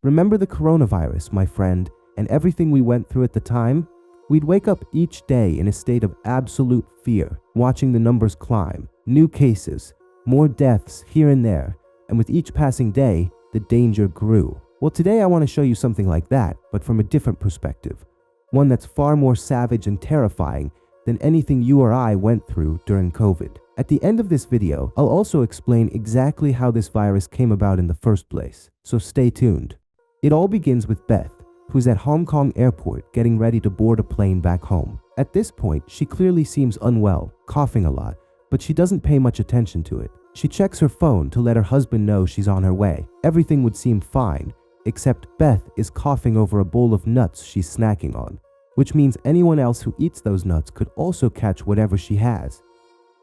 Remember the coronavirus, my friend, and everything we went through at the time? We'd wake up each day in a state of absolute fear, watching the numbers climb, new cases, more deaths here and there, and with each passing day, the danger grew. Well, today I want to show you something like that, but from a different perspective. One that's far more savage and terrifying than anything you or I went through during COVID. At the end of this video, I'll also explain exactly how this virus came about in the first place, so stay tuned. It all begins with Beth, who's at Hong Kong airport getting ready to board a plane back home. At this point, she clearly seems unwell, coughing a lot, but she doesn't pay much attention to it. She checks her phone to let her husband know she's on her way. Everything would seem fine, except Beth is coughing over a bowl of nuts she's snacking on, which means anyone else who eats those nuts could also catch whatever she has.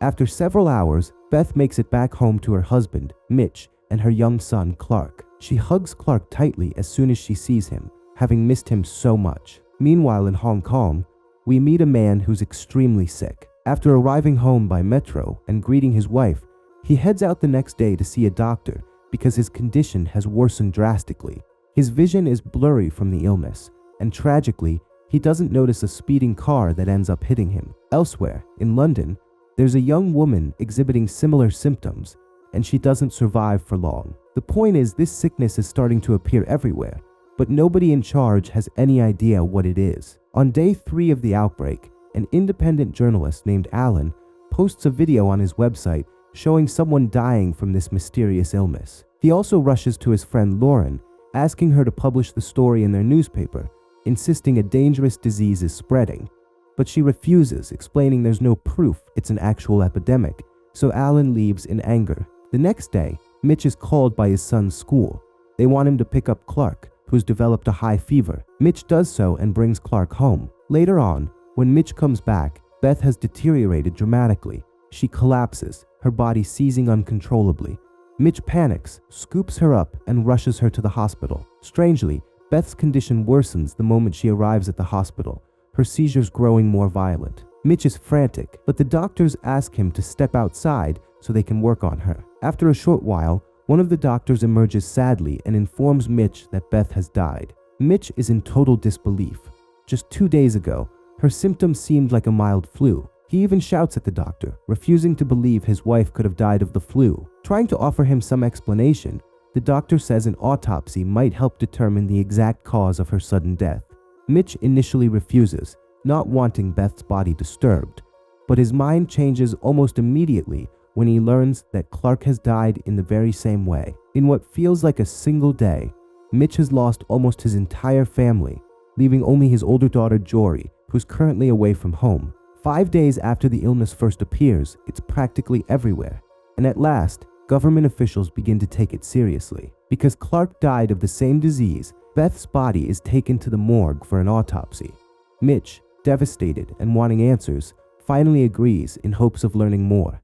After several hours, Beth makes it back home to her husband, Mitch, and her young son, Clark. She hugs Clark tightly as soon as she sees him, having missed him so much. Meanwhile, in Hong Kong, we meet a man who's extremely sick. After arriving home by metro and greeting his wife, he heads out the next day to see a doctor because his condition has worsened drastically. His vision is blurry from the illness, and tragically, he doesn't notice a speeding car that ends up hitting him. Elsewhere, in London, there's a young woman exhibiting similar symptoms, and she doesn't survive for long. The point is, this sickness is starting to appear everywhere, but nobody in charge has any idea what it is. On day 3 of the outbreak, an independent journalist named Alan posts a video on his website showing someone dying from this mysterious illness. He also rushes to his friend Lauren, asking her to publish the story in their newspaper, insisting a dangerous disease is spreading. But she refuses, explaining there's no proof it's an actual epidemic, so Alan leaves in anger. The next day, Mitch is called by his son's school. They want him to pick up Clark, who's developed a high fever. Mitch does so and brings Clark home. Later on, when Mitch comes back, Beth has deteriorated dramatically. She collapses, her body seizing uncontrollably. Mitch panics, scoops her up, and rushes her to the hospital. Strangely, Beth's condition worsens the moment she arrives at the hospital, her seizures growing more violent. Mitch is frantic, but the doctors ask him to step outside so they can work on her. After a short while, one of the doctors emerges sadly and informs Mitch that Beth has died. Mitch is in total disbelief. Just 2 days ago, her symptoms seemed like a mild flu. He even shouts at the doctor, refusing to believe his wife could have died of the flu. Trying to offer him some explanation, the doctor says an autopsy might help determine the exact cause of her sudden death. Mitch initially refuses, not wanting Beth's body disturbed, but his mind changes almost immediately when he learns that Clark has died in the very same way. In what feels like a single day, Mitch has lost almost his entire family, leaving only his older daughter Jory, who's currently away from home. 5 days after the illness first appears, it's practically everywhere, and at last, government officials begin to take it seriously. Because Clark died of the same disease, Beth's body is taken to the morgue for an autopsy. Mitch, devastated and wanting answers, finally agrees in hopes of learning more.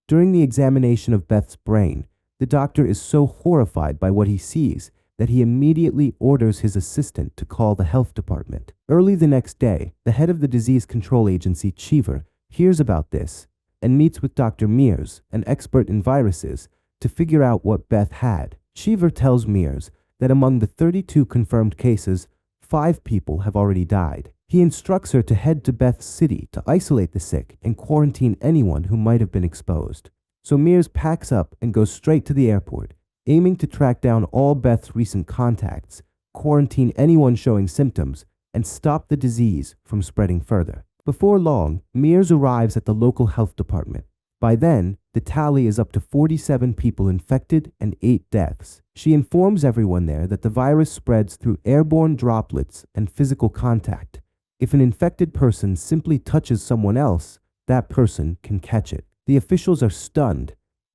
During the examination of Beth's brain, the doctor is so horrified by what he sees that he immediately orders his assistant to call the health department. Early the next day, the head of the disease control agency, Cheever, hears about this and meets with Dr. Mears, an expert in viruses, to figure out what Beth had. Cheever tells Mears that among the 32 confirmed cases, 5 people have already died. He instructs her to head to Beth's city to isolate the sick and quarantine anyone who might have been exposed. So Mears packs up and goes straight to the airport, aiming to track down all Beth's recent contacts, quarantine anyone showing symptoms, and stop the disease from spreading further. Before long, Mears arrives at the local health department. By then, the tally is up to 47 people infected and 8 deaths. She informs everyone there that the virus spreads through airborne droplets and physical contact. If an infected person simply touches someone else, that person can catch it. The officials are stunned.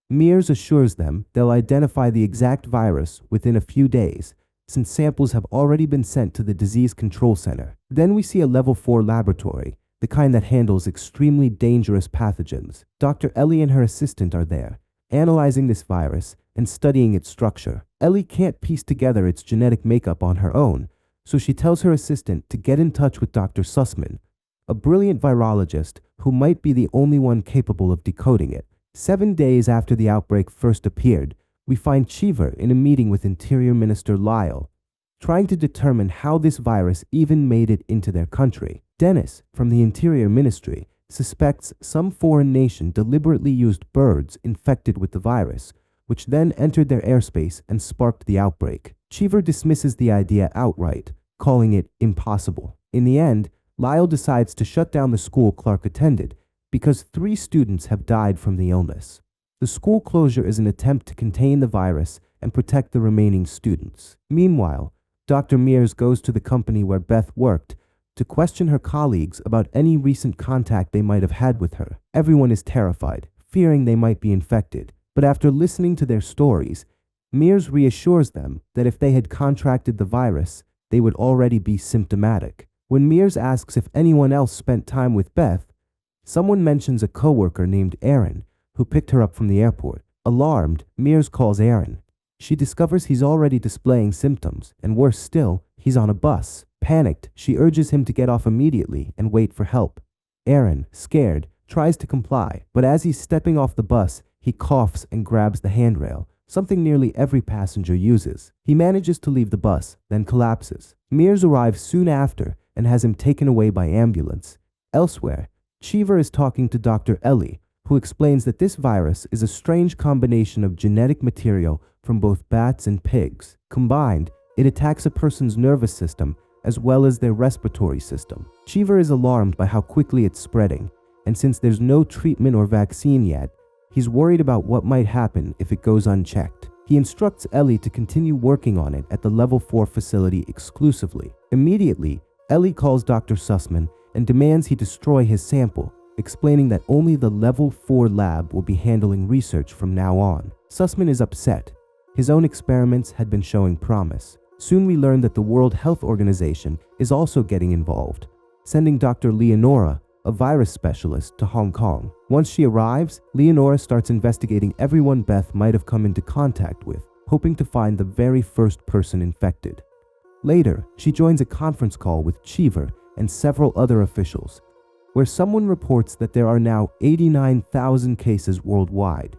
Mears assures them they'll identify the exact virus within a few days, since samples have already been sent to the Disease Control Center. Then we see a level 4 laboratory, the kind that handles extremely dangerous pathogens. Dr. Ellie and her assistant are there, analyzing this virus and studying its structure. Ellie can't piece together its genetic makeup on her own, so she tells her assistant to get in touch with Dr. Sussman, a brilliant virologist who might be the only one capable of decoding it. 7 days after the outbreak first appeared, we find Cheever in a meeting with Interior Minister Lyle. trying to determine how this virus even made it into their country. Dennis, from the Interior Ministry, suspects some foreign nation deliberately used birds infected with the virus, which then entered their airspace and sparked the outbreak. Cheever dismisses the idea outright, calling it impossible. In the end, Lyle decides to shut down the school Clark attended because 3 students have died from the illness. The school closure is an attempt to contain the virus and protect the remaining students. Meanwhile, Dr. Mears goes to the company where Beth worked to question her colleagues about any recent contact they might have had with her. Everyone is terrified, fearing they might be infected. But after listening to their stories, Mears reassures them that if they had contracted the virus, they would already be symptomatic. When Mears asks if anyone else spent time with Beth, someone mentions a coworker named Aaron who picked her up from the airport. Alarmed, Mears calls Aaron. She discovers he's already displaying symptoms, and worse still, he's on a bus. Panicked, she urges him to get off immediately and wait for help. Aaron, scared, tries to comply, but as he's stepping off the bus, he coughs and grabs the handrail, something nearly every passenger uses. He manages to leave the bus, then collapses. Mears arrives soon after and has him taken away by ambulance. Elsewhere, Cheever is talking to Dr. Ellie, who explains that this virus is a strange combination of genetic material from both bats and pigs. Combined, it attacks a person's nervous system as well as their respiratory system. Cheever is alarmed by how quickly it's spreading, and since there's no treatment or vaccine yet, he's worried about what might happen if it goes unchecked. He instructs Ellie to continue working on it at the Level 4 facility exclusively. Immediately, Ellie calls Dr. Sussman and demands he destroy his sample, explaining that only the Level 4 lab will be handling research from now on. Sussman is upset. His own experiments had been showing promise. Soon we learn that the World Health Organization is also getting involved, sending Dr. Leonora, a virus specialist, to Hong Kong. Once she arrives, Leonora starts investigating everyone Beth might have come into contact with, hoping to find the very first person infected. Later, she joins a conference call with Cheever and several other officials, where someone reports that there are now 89,000 cases worldwide,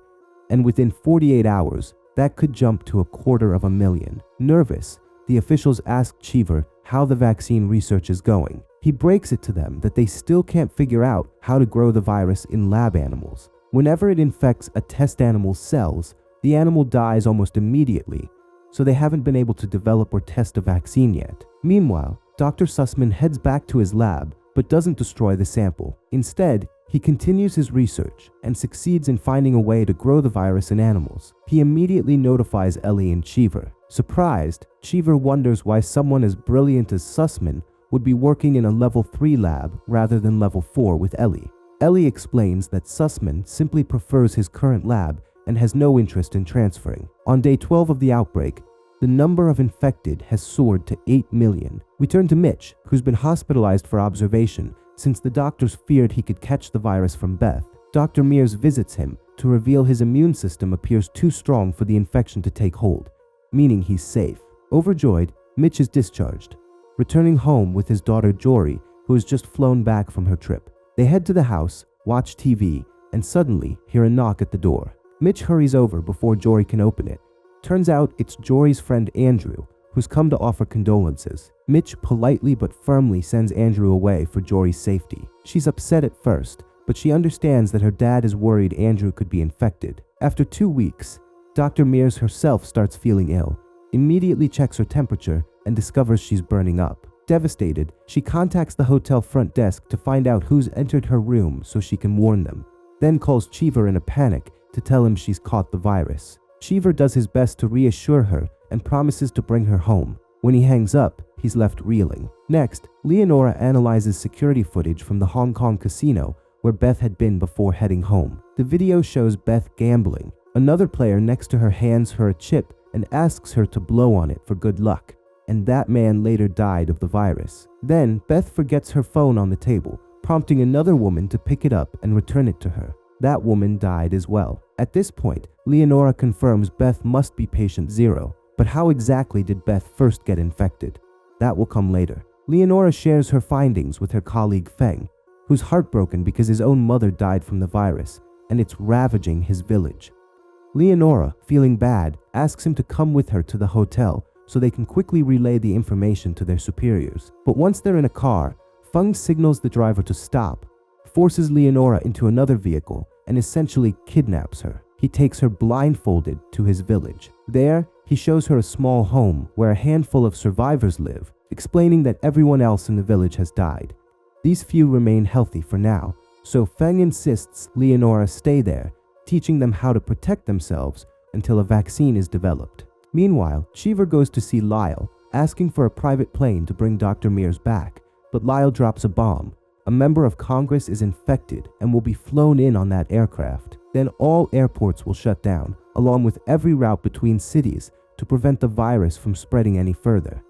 and within 48 hours, that could jump to 250,000. Nervous, the officials ask Cheever how the vaccine research is going. He breaks it to them that they still can't figure out how to grow the virus in lab animals. Whenever it infects a test animal's cells, the animal dies almost immediately, so they haven't been able to develop or test a vaccine yet. Meanwhile, Dr. Sussman heads back to his lab, but doesn't destroy the sample. Instead, he continues his research and succeeds in finding a way to grow the virus in animals. He immediately notifies Ellie and Cheever. Surprised, Cheever wonders why someone as brilliant as Sussman would be working in a Level 3 lab rather than Level 4 with Ellie. Ellie explains that Sussman simply prefers his current lab and has no interest in transferring. On day 12 of the outbreak, the number of infected has soared to 8 million. We turn to Mitch, who's been hospitalized for observation since the doctors feared he could catch the virus from Beth. Dr. Mears visits him to reveal his immune system appears too strong for the infection to take hold, meaning he's safe. Overjoyed, Mitch is discharged, returning home with his daughter Jory, who has just flown back from her trip. They head to the house, watch TV, and suddenly hear a knock at the door. Mitch hurries over before Jory can open it. Turns out it's Jory's friend Andrew, who's come to offer condolences. Mitch politely but firmly sends Andrew away for Jory's safety. She's upset at first, but she understands that her dad is worried Andrew could be infected. After 2 weeks, Dr. Mears herself starts feeling ill, immediately checks her temperature, and discovers she's burning up. Devastated, she contacts the hotel front desk to find out who's entered her room so she can warn them, then calls Cheever in a panic to tell him she's caught the virus. Cheever does his best to reassure her and promises to bring her home. When he hangs up, he's left reeling. Next, Leonora analyzes security footage from the Hong Kong casino where Beth had been before heading home. The video shows Beth gambling. Another player next to her hands her a chip and asks her to blow on it for good luck, and that man later died of the virus. Then, Beth forgets her phone on the table, prompting another woman to pick it up and return it to her. That woman died as well. At this point, Leonora confirms Beth must be patient 0, but how exactly did Beth first get infected? That will come later. Leonora shares her findings with her colleague Feng, who's heartbroken because his own mother died from the virus, and it's ravaging his village. Leonora, feeling bad, asks him to come with her to the hotel, so they can quickly relay the information to their superiors. But once they're in a car, Feng signals the driver to stop, forces Leonora into another vehicle, and essentially kidnaps her. He takes her blindfolded to his village. There, he shows her a small home where a handful of survivors live, explaining that everyone else in the village has died. These few remain healthy for now, so Feng insists Leonora stay there, teaching them how to protect themselves until a vaccine is developed. Meanwhile, Cheever goes to see Lyle, asking for a private plane to bring Dr. Mears back, but Lyle drops a bomb. A member of Congress is infected and will be flown in on that aircraft. Then all airports will shut down, along with every route between cities, to prevent the virus from spreading any further.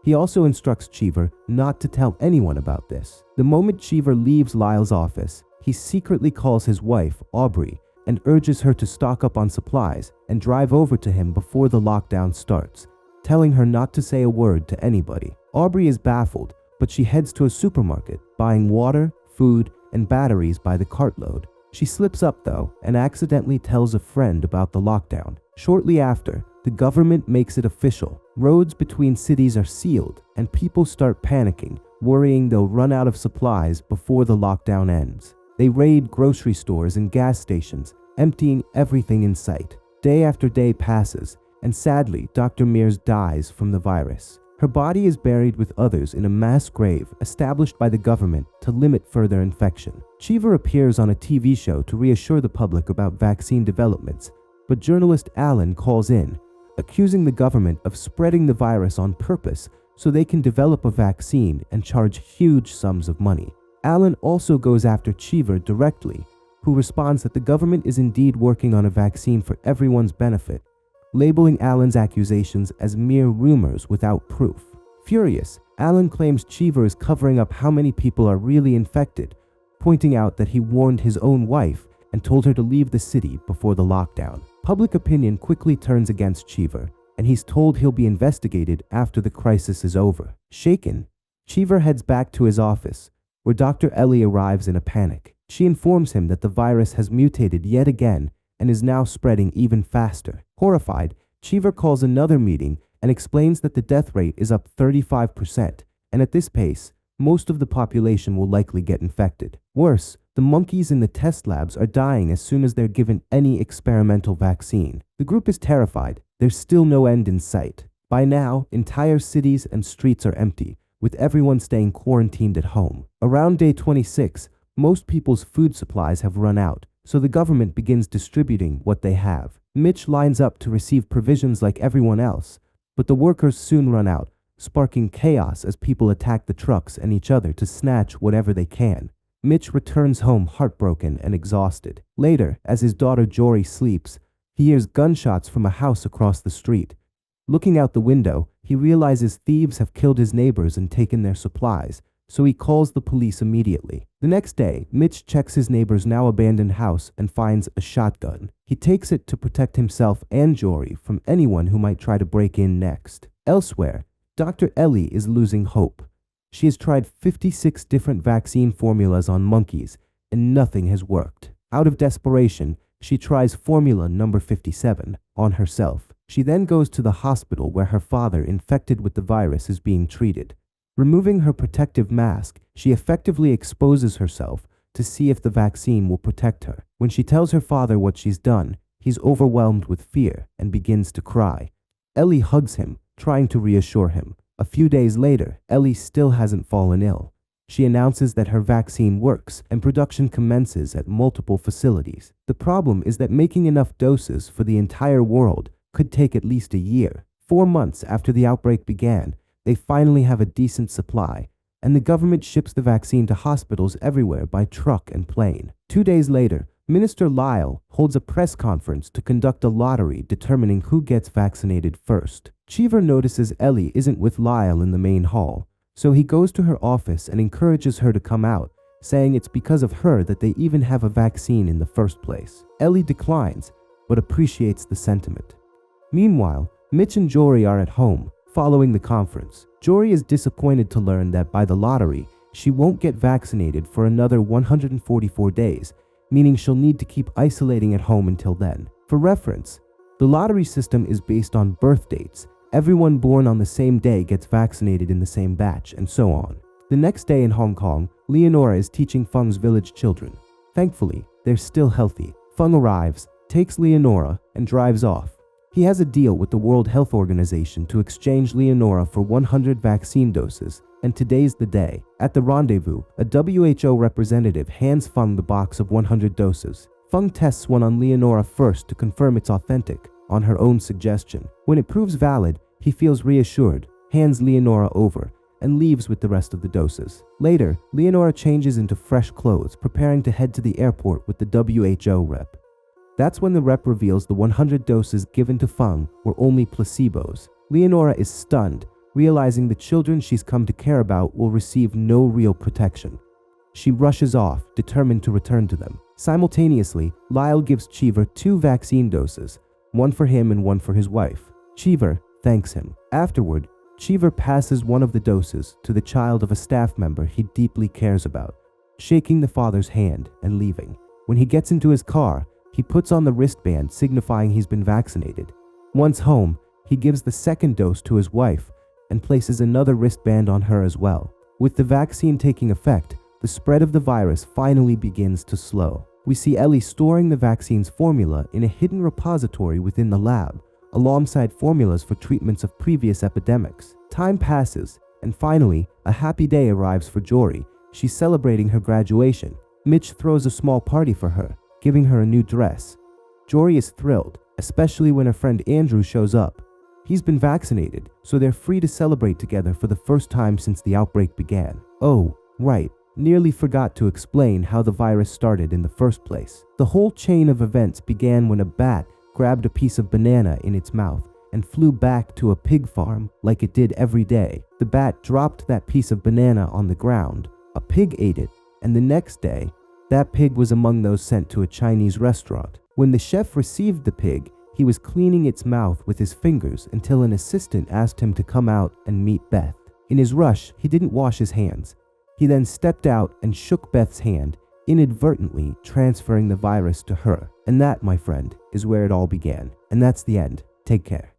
He also instructs Cheever not to tell anyone about this. The moment Cheever leaves Lyle's office, he secretly calls his wife, Aubrey, and urges her to stock up on supplies and drive over to him before the lockdown starts, telling her not to say a word to anybody. Aubrey is baffled, but she heads to a supermarket, buying water, food, and batteries by the cartload. She slips up though and accidentally tells a friend about the lockdown. Shortly after, the government makes it official. Roads between cities are sealed and people start panicking, worrying they'll run out of supplies before the lockdown ends. They raid grocery stores and gas stations, emptying everything in sight. Day after day passes, and sadly, Dr. Mears dies from the virus. Her body is buried with others in a mass grave established by the government to limit further infection. Cheever appears on a TV show to reassure the public about vaccine developments, but journalist Alan calls in, accusing the government of spreading the virus on purpose so they can develop a vaccine and charge huge sums of money. Alan also goes after Cheever directly, who responds that the government is indeed working on a vaccine for everyone's benefit, labeling Alan's accusations as mere rumors without proof. Furious, Alan claims Cheever is covering up how many people are really infected, pointing out that he warned his own wife and told her to leave the city before the lockdown. Public opinion quickly turns against Cheever, and he's told he'll be investigated after the crisis is over. Shaken, Cheever heads back to his office, where Dr. Ellie arrives in a panic. She informs him that the virus has mutated yet again and is now spreading even faster. Horrified, Cheever calls another meeting and explains that the death rate is up 35%, and at this pace, most of the population will likely get infected. Worse, the monkeys in the test labs are dying as soon as they're given any experimental vaccine. The group is terrified. There's still no end in sight. By now, entire cities and streets are empty, with everyone staying quarantined at home. Around day 26, most people's food supplies have run out, so the government begins distributing what they have. Mitch lines up to receive provisions like everyone else, but the workers soon run out, sparking chaos as people attack the trucks and each other to snatch whatever they can. Mitch returns home heartbroken and exhausted. Later, as his daughter Jory sleeps, he hears gunshots from a house across the street. Looking out the window, he realizes thieves have killed his neighbors and taken their supplies, so he calls the police immediately. The next day, Mitch checks his neighbor's now abandoned house and finds a shotgun. He takes it to protect himself and Jory from anyone who might try to break in next. Elsewhere, Dr. Ellie is losing hope. She has tried 56 different vaccine formulas on monkeys, and nothing has worked. Out of desperation, she tries formula number 57 on herself. She then goes to the hospital where her father, infected with the virus, is being treated. Removing her protective mask, she effectively exposes herself to see if the vaccine will protect her. When she tells her father what she's done, he's overwhelmed with fear and begins to cry. Ellie hugs him, trying to reassure him. A few days later, Ellie still hasn't fallen ill. She announces that her vaccine works and production commences at multiple facilities. The problem is that making enough doses for the entire world could take at least a year. 4 months after the outbreak began, they finally have a decent supply, and the government ships the vaccine to hospitals everywhere by truck and plane. 2 days later, Minister Lyle holds a press conference to conduct a lottery determining who gets vaccinated first. Cheever notices Ellie isn't with Lyle in the main hall, so he goes to her office and encourages her to come out, saying it's because of her that they even have a vaccine in the first place. Ellie declines, but appreciates the sentiment. Meanwhile, Mitch and Jory are at home, following the conference. Jory is disappointed to learn that by the lottery, she won't get vaccinated for another 144 days, meaning she'll need to keep isolating at home until then. For reference, the lottery system is based on birth dates, Everyone born on the same day gets vaccinated in the same batch, and so on. The next day in Hong Kong, Leonora is teaching Feng's village children. Thankfully, they're still healthy. Feng arrives, takes Leonora, and drives off. He has a deal with the World Health Organization to exchange Leonora for 100 vaccine doses, and today's the day. At the rendezvous, a WHO representative hands Feng the box of 100 doses. Feng tests one on Leonora first to confirm it's authentic, on her own suggestion. When it proves valid, he feels reassured, hands Leonora over, and leaves with the rest of the doses. Later, Leonora changes into fresh clothes, preparing to head to the airport with the WHO rep. That's when the rep reveals the 100 doses given to Feng were only placebos. Leonora is stunned, realizing the children she's come to care about will receive no real protection. She rushes off, determined to return to them. Simultaneously, Lyle gives Cheever 2 vaccine doses, one for him and one for his wife. Cheever thanks him. Afterward, Cheever passes one of the doses to the child of a staff member he deeply cares about, shaking the father's hand and leaving. When he gets into his car, he puts on the wristband signifying he's been vaccinated. Once home, he gives the second dose to his wife and places another wristband on her as well. With the vaccine taking effect, the spread of the virus finally begins to slow. We see Ellie storing the vaccine's formula in a hidden repository within the lab, alongside formulas for treatments of previous epidemics. Time passes, and finally, a happy day arrives for Jory. She's celebrating her graduation. Mitch throws a small party for her, giving her a new dress. Jory is thrilled, especially when her friend Andrew shows up. He's been vaccinated, so they're free to celebrate together for the first time since the outbreak began. Oh, right, nearly forgot to explain how the virus started in the first place. The whole chain of events began when a bat grabbed a piece of banana in its mouth and flew back to a pig farm like it did every day. The bat dropped that piece of banana on the ground. A pig ate it, and the next day, that pig was among those sent to a Chinese restaurant. When the chef received the pig, he was cleaning its mouth with his fingers until an assistant asked him to come out and meet Beth. In his rush, he didn't wash his hands. He then stepped out and shook Beth's hand, inadvertently transferring the virus to her. And that, my friend, is where it all began. And that's the end. Take care.